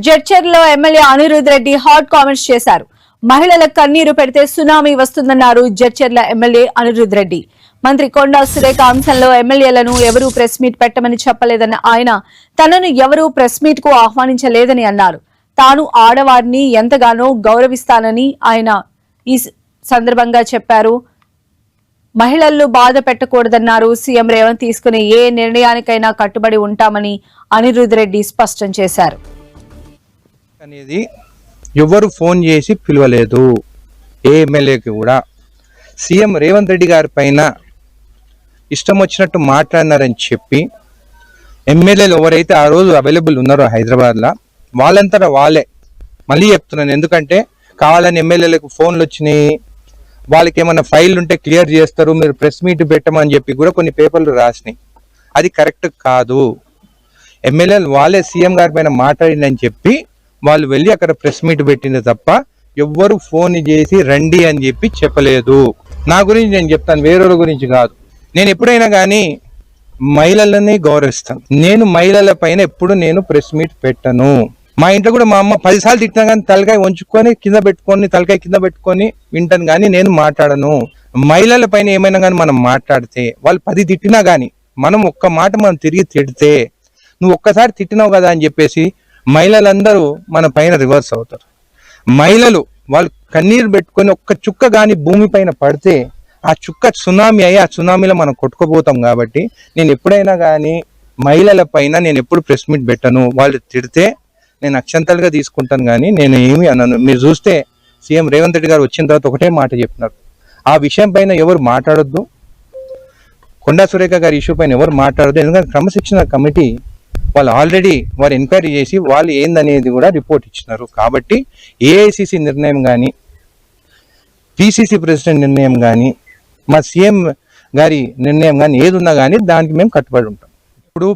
జడ్చర్లో MLA Anirudh Reddy hot comments చేశారు. మహిళల కన్నీరు పెడితే సునామీ వస్తుందన్నారు జడ్చర్ల ఎమ్మెల్యే అనిరుద్ రెడ్డి. మంత్రి కొండా సురేఖ అంశంలో ఎమ్మెల్యేలను ఎవరూ ప్రెస్ మీట్ పెట్టమని చెప్పలేదన్న ఆయన తనను ఎవరూ ప్రెస్ మీట్ కు ఆహ్వానించలేదని అన్నారు. తాను ఆడవారిని ఎంతగానో గౌరవిస్తానని ఆయన ఈ సందర్భంగా చెప్పారు. మహిళలను బాధ పెట్టకూడదన్నారు. సీఎం రేవంత్ తీసుకునే ఏ నిర్ణయానికైనా కట్టుబడి ఉంటామని అనిరుద్ రెడ్డి స్పష్టం చేశారు. అనేది ఎవరు ఫోన్ చేసి పిలవలేదు. ఏ ఎమ్మెల్యేకి కూడా సీఎం రేవంత్ రెడ్డి గారి పైన ఇష్టం వచ్చినట్టు మాట్లాడినారని చెప్పి ఎమ్మెల్యేలు ఎవరైతే ఆ రోజు అవైలబుల్ ఉన్నారో హైదరాబాద్లో వాళ్ళంతా వాళ్ళే, మళ్ళీ చెప్తున్నాను, ఎందుకంటే కావాలని ఎమ్మెల్యేలకు ఫోన్లు వచ్చినాయి, వాళ్ళకి ఏమైనా ఫైల్ ఉంటే క్లియర్ చేస్తారు, మీరు ప్రెస్ మీట్ పెట్టమని చెప్పి కూడా కొన్ని పేపర్లు రాసినాయి. అది కరెక్ట్ కాదు. ఎమ్మెల్యేలు వాళ్ళే సీఎం గారి పైన మాట్లాడిందని చెప్పి వాళ్ళు వెళ్ళి అక్కడ ప్రెస్ మీట్ పెట్టింది తప్ప ఎవ్వరు ఫోన్ చేసి రండి అని చెప్పి చెప్పలేదు. నా గురించి నేను చెప్తాను, వేరే గురించి కాదు. నేను ఎప్పుడైనా కానీ మహిళలని గౌరవిస్తాను. నేను మహిళల పైన ఎప్పుడు నేను ప్రెస్ మీట్ పెట్టను. మా ఇంట్లో కూడా మా అమ్మ 10 సార్లు తిట్టినా కానీ తలకాయ వంచుకొని కింద పెట్టుకొని తలకాయ కింద పెట్టుకొని వింటాను, కానీ నేను మాట్లాడను. మహిళల పైన ఏమైనా కానీ మనం మాట్లాడితే వాళ్ళు 10 తిట్టినా కానీ మనం ఒక్క మాట మనం తిరిగి తిడితే నువ్వు ఒక్కసారి తిట్టినావు కదా అని చెప్పేసి మహిళలందరూ మన పైన రివర్స్ అవుతారు. మహిళలు వాళ్ళు కన్నీరు పెట్టుకొని ఒక్క చుక్క కానీ భూమి పైన పడితే ఆ చుక్క సునామీ అయ్యి ఆ సునామీలో మనం కొట్టుకుపోతాం. కాబట్టి నేను ఎప్పుడైనా కానీ మహిళల పైన నేను ఎప్పుడు ప్రెస్ మీట్ పెట్టను. వాళ్ళు తిడితే నేను అక్షంతలుగా తీసుకుంటాను, కానీ నేను ఏమి అనను. మీరు చూస్తే సీఎం రేవంత్ రెడ్డి గారు వచ్చిన తర్వాత ఒకటే మాట చెప్పినారు, ఆ విషయం పైన ఎవరు మాట్లాడొద్దు, కొండా సురేఖ గారి ఇష్యూ పైన ఎవరు మాట్లాడొద్దు. ఎందుకంటే క్రమశిక్షణ కమిటీ వాళ్ళు ఆల్రెడీ వారు ఎంక్వైరీ చేసి వాళ్ళు ఏందనేది కూడా రిపోర్ట్ ఇచ్చినారు. కాబట్టి ఏఐసిసి నిర్ణయం కానీ పిసిసి ప్రెసిడెంట్ నిర్ణయం కానీ మా సీఎం గారి నిర్ణయం కానీ ఏది ఉన్నా కానీ దానికి మేము కట్టుబడి ఉంటాం. ఇప్పుడు